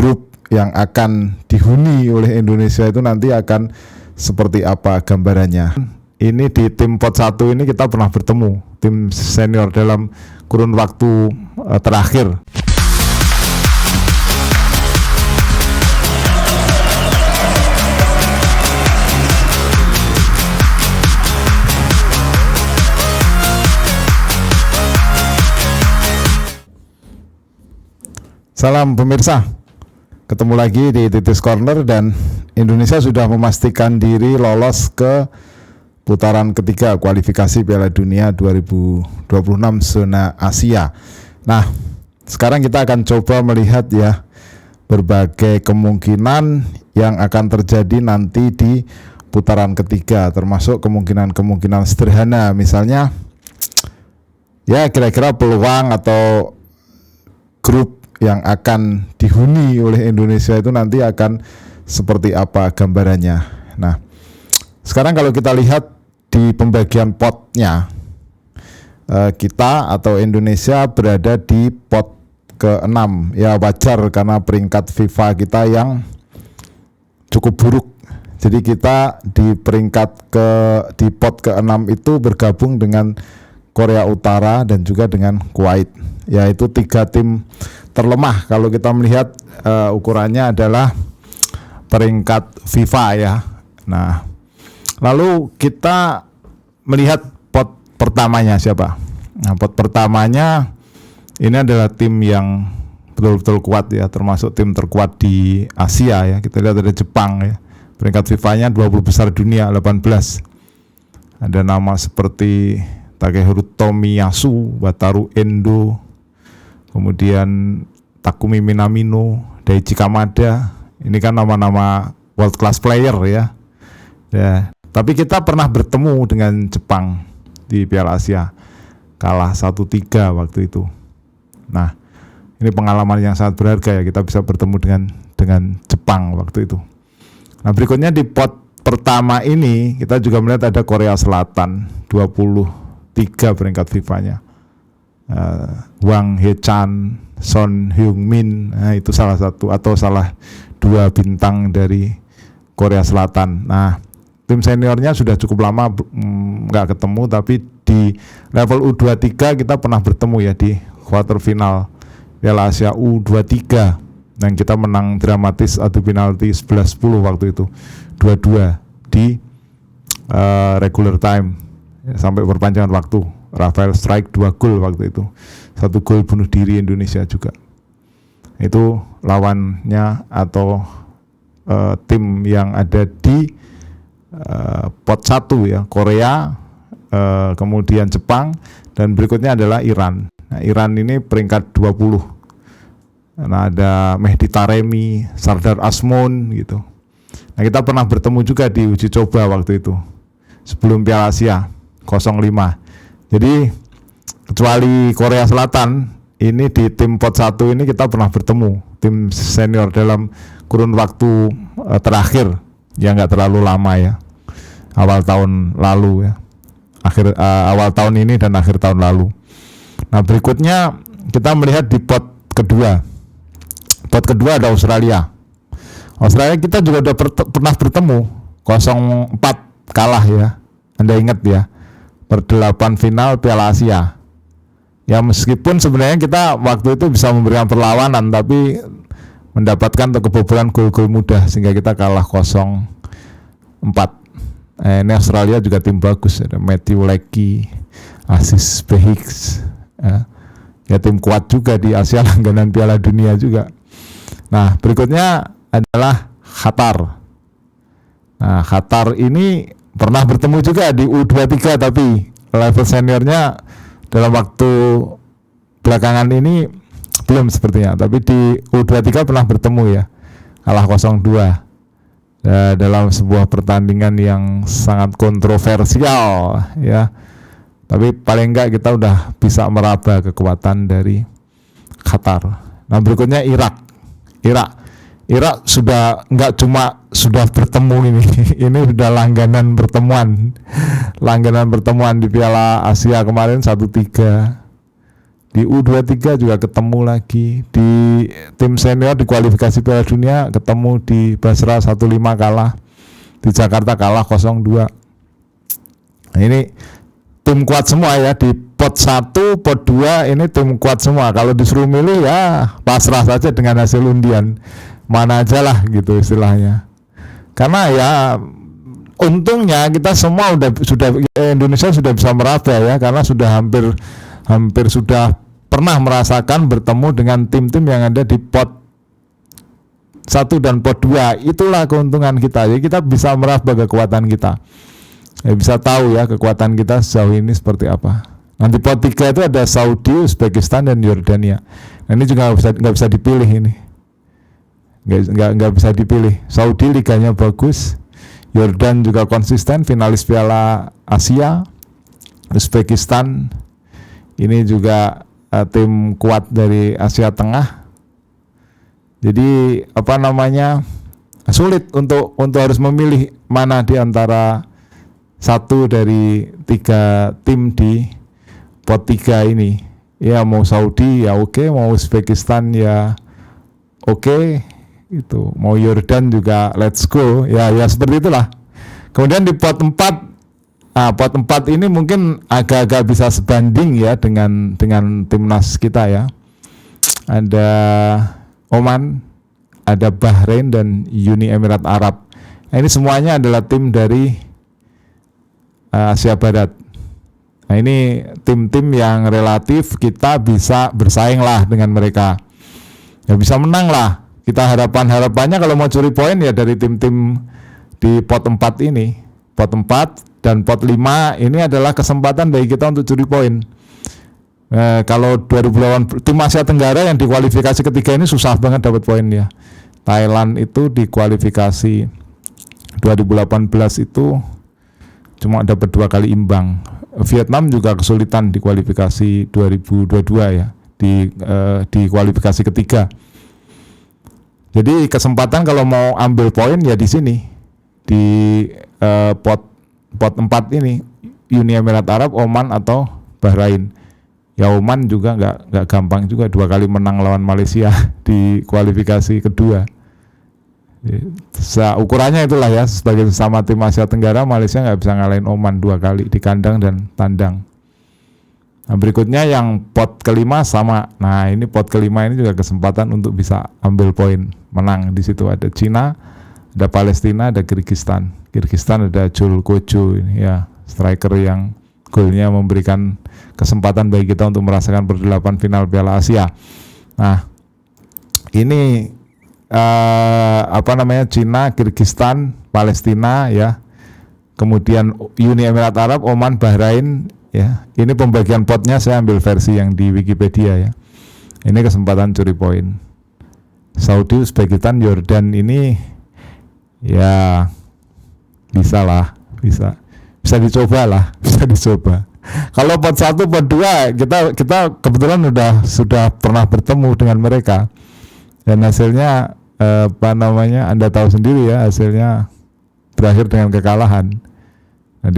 grup yang akan dihuni oleh Indonesia itu nanti akan seperti apa gambarannya. Ini di tim pot 1 ini kita pernah bertemu, tim senior dalam kurun waktu terakhir. Salam pemirsa, ketemu lagi di Titis Corner dan Indonesia sudah memastikan diri lolos ke putaran ketiga kualifikasi Piala Dunia 2026 zona Asia. Nah, sekarang kita akan coba melihat ya berbagai kemungkinan yang akan terjadi nanti di putaran ketiga, termasuk kemungkinan sederhana, misalnya ya kira-kira peluang atau grup yang akan dihuni oleh Indonesia itu nanti akan seperti apa gambarannya. Nah, sekarang kalau kita lihat di pembagian potnya, kita atau Indonesia berada di pot ke-6. Ya wajar karena peringkat FIFA kita yang cukup buruk. Jadi kita di di pot ke-6 itu bergabung dengan Korea Utara dan juga dengan Kuwait. Yaitu 3 tim terlemah kalau kita melihat ukurannya adalah peringkat FIFA ya. Nah, lalu kita melihat pot pertamanya siapa? Nah, pot pertamanya ini adalah tim yang betul-betul kuat ya, termasuk tim terkuat di Asia ya. Kita lihat ada Jepang ya. Peringkat FIFA-nya 20 besar dunia 18. Ada nama seperti Takehiro Tomiyasu, Wataru Endo, kemudian Takumi Minamino, Daichi Kamada. Ini kan nama-nama world class player ya. Ya, tapi kita pernah bertemu dengan Jepang di Piala Asia, kalah 1-3 waktu itu. Nah, ini pengalaman yang sangat berharga ya, kita bisa bertemu dengan Jepang waktu itu. Nah, berikutnya di pot pertama ini kita juga melihat ada Korea Selatan, 23 peringkat FIFA-nya. Wang Hye-chan, Son Heung-min, nah itu salah satu atau salah 2 bintang dari Korea Selatan. Nah, tim seniornya sudah cukup lama nggak ketemu, tapi di level U23 kita pernah bertemu ya di quarter final Piala Asia U23 dan kita menang dramatis adu penalti 11-10 waktu itu, 2-2 di regular time ya, sampai perpanjangan waktu. Rafael strike 2 gol waktu itu, 1 gol bunuh diri Indonesia juga. Itu lawannya atau tim yang ada di pot 1 ya, Korea, kemudian Jepang, dan berikutnya adalah Iran. Nah, Iran ini peringkat 20. Nah, ada Mehdi Taremi, Sardar Azmoun gitu. Nah, kita pernah bertemu juga di uji coba waktu itu sebelum Piala Asia 05. Jadi kecuali Korea Selatan, ini di tim pot 1 ini kita pernah bertemu, tim senior dalam kurun waktu terakhir yang nggak terlalu lama ya, awal tahun lalu ya, awal tahun ini dan akhir tahun lalu. Nah, berikutnya kita melihat di pot kedua. Pot kedua ada Australia. Australia kita juga udah pernah bertemu 0-4 kalah ya, Anda ingat ya, per-8 final Piala Asia. Ya meskipun sebenarnya kita waktu itu bisa memberikan perlawanan, tapi mendapatkan kebobolan gol-gol mudah sehingga kita kalah 0-4. Ini Australia juga tim bagus, ada Matthew Leckie, Aziz Behich, ya tim kuat juga di Asia langganan Piala Dunia juga. Nah, berikutnya adalah Qatar. Nah, Qatar ini pernah bertemu juga di U23, tapi level seniornya dalam waktu belakangan ini belum sepertinya. Tapi di U23 pernah bertemu ya, kalah 0-2 dalam sebuah pertandingan yang sangat kontroversial ya. Tapi paling enggak kita udah bisa meraba kekuatan dari Qatar. Nah, berikutnya Irak sudah nggak cuma sudah bertemu ini sudah langganan pertemuan di Piala Asia kemarin 1-3 Di U23 juga ketemu lagi. Di tim senior di kualifikasi Piala Dunia ketemu di Basra 1-5 kalah. Di Jakarta kalah 0-2. Nah, ini tim kuat semua ya. Di pot 1, pot 2 ini tim kuat semua. Kalau disuruh milih ya pasrah saja dengan hasil undian. Mana aja lah gitu istilahnya. Karena ya untungnya kita semua Indonesia sudah bisa meraba ya, karena sudah hampir sudah pernah merasakan bertemu dengan tim-tim yang ada di pot 1 dan pot 2. Itulah keuntungan kita. Jadi kita bisa meraba kekuatan kita. Ya, bisa tahu ya kekuatan kita sejauh ini seperti apa. Nanti pot 3 itu ada Saudi, Uzbekistan dan Yordania. Nah, ini juga nggak bisa dipilih ini. Nggak bisa dipilih. Saudi liganya bagus, Yordan juga konsisten, finalis Piala Asia. Uzbekistan ini juga tim kuat dari Asia Tengah. Jadi sulit untuk harus memilih mana di antara satu dari 3 tim di pot 3 ini. Ya mau Saudi ya oke, mau Uzbekistan ya oke. Itu mau Yordan juga let's go ya seperti itulah. Kemudian di pot 4, pot 4 ini mungkin agak-agak bisa sebanding ya dengan timnas kita ya. Ada Oman, ada Bahrain dan Uni Emirat Arab. Nah, ini semuanya adalah tim dari Asia Barat. Nah, ini tim-tim yang relatif kita bisa bersaing lah dengan mereka. Ya bisa menang lah. Kita harapannya kalau mau curi poin ya dari tim-tim di pot 4 ini. Pot 4 dan pot 5 ini adalah kesempatan bagi kita untuk curi poin. Kalau 2008 tim Asia Tenggara yang di kualifikasi ketiga ini susah banget dapat poin ya. Thailand itu di kualifikasi 2018 itu cuma dapat 2 kali imbang. Vietnam juga kesulitan di kualifikasi 2022 ya, di kualifikasi ketiga. Jadi kesempatan kalau mau ambil poin ya di sini di pot 4 ini, Uni Emirat Arab, Oman atau Bahrain. Ya Oman juga nggak gampang juga, 2 kali menang lawan Malaysia di kualifikasi kedua. Ukurannya itulah ya, sebagai sesama tim Asia Tenggara Malaysia nggak bisa ngalahin Oman 2 kali di kandang dan tandang. Nah, berikutnya yang pot kelima sama. Nah, ini pot kelima ini juga kesempatan untuk bisa ambil poin, menang. Di situ ada Cina, ada Palestina, ada Kirgistan. Kirgistan ada Jul Kojo ini ya, striker yang golnya memberikan kesempatan bagi kita untuk merasakan berdelapan final Piala Asia. Nah, ini Cina, Kirgistan, Palestina ya. Kemudian Uni Emirat Arab, Oman, Bahrain ya. Ini pembagian potnya saya ambil versi yang di Wikipedia ya. Ini kesempatan curi poin. Saudi, Uzbekistan, Yordan ini ya bisa dicoba. Kalau pot 1, pot 2 kita kebetulan sudah pernah bertemu dengan mereka. Dan hasilnya Anda tahu sendiri ya, hasilnya berakhir dengan kekalahan. Nah,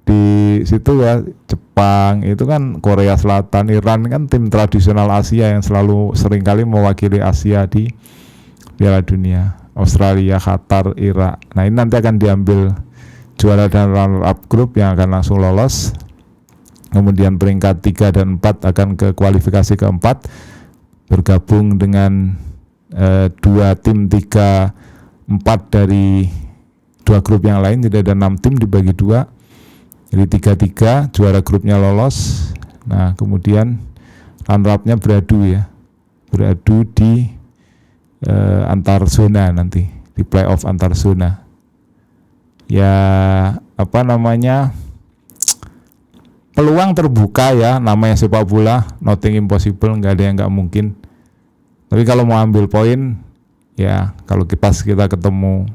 di situ ya Jepang itu kan, Korea Selatan, Iran kan tim tradisional Asia yang selalu seringkali mewakili Asia di Piala Dunia. Australia, Qatar, Irak. Nah, ini nanti akan diambil juara dan runner up grup yang akan langsung lolos. Kemudian peringkat 3 dan 4 akan ke kualifikasi keempat, bergabung dengan 2 tim 3, 4 dari 2 grup yang lain. Jadi ada 6 tim dibagi 2. Jadi 3-3 juara grupnya lolos. Nah, kemudian runner up-nya beradu di antar zona nanti, di playoff antar zona. Ya peluang terbuka ya, namanya sepak bola, nothing impossible, nggak ada yang nggak mungkin. Tapi kalau mau ambil poin ya, kalau kita ketemu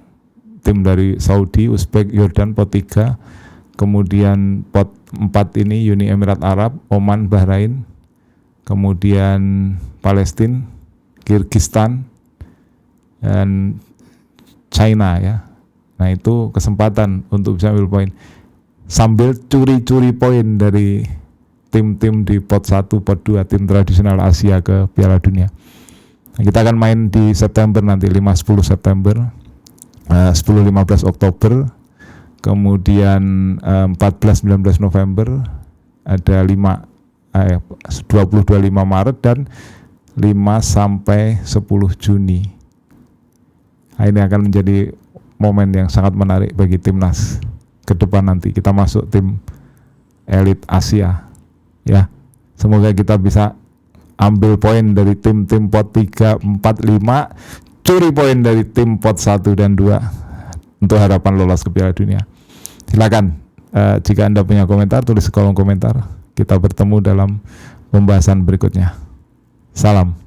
tim dari Saudi, Uzbek, Yordan pot 3, kemudian pot 4 ini Uni Emirat Arab, Oman, Bahrain, kemudian Palestina, Kirgistan dan China ya. Nah, itu kesempatan untuk bisa ambil poin sambil curi-curi poin dari tim-tim di pot 1, pot 2, tim tradisional Asia ke Piala Dunia. Nah, kita akan main di September nanti, 5-10 September, 10-15 Oktober, kemudian 14-19 November, ada 20-25 Maret, dan 5-10 Juni. Nah, ini akan menjadi momen yang sangat menarik bagi timnas ke depan nanti. Kita masuk tim elit Asia, ya. Semoga kita bisa ambil poin dari tim-tim pot 3, 4, 5, curi poin dari tim pot 1 dan 2 untuk harapan lolos ke Piala Dunia. Silakan, jika Anda punya komentar, tulis di kolom komentar. Kita bertemu dalam pembahasan berikutnya. Salam.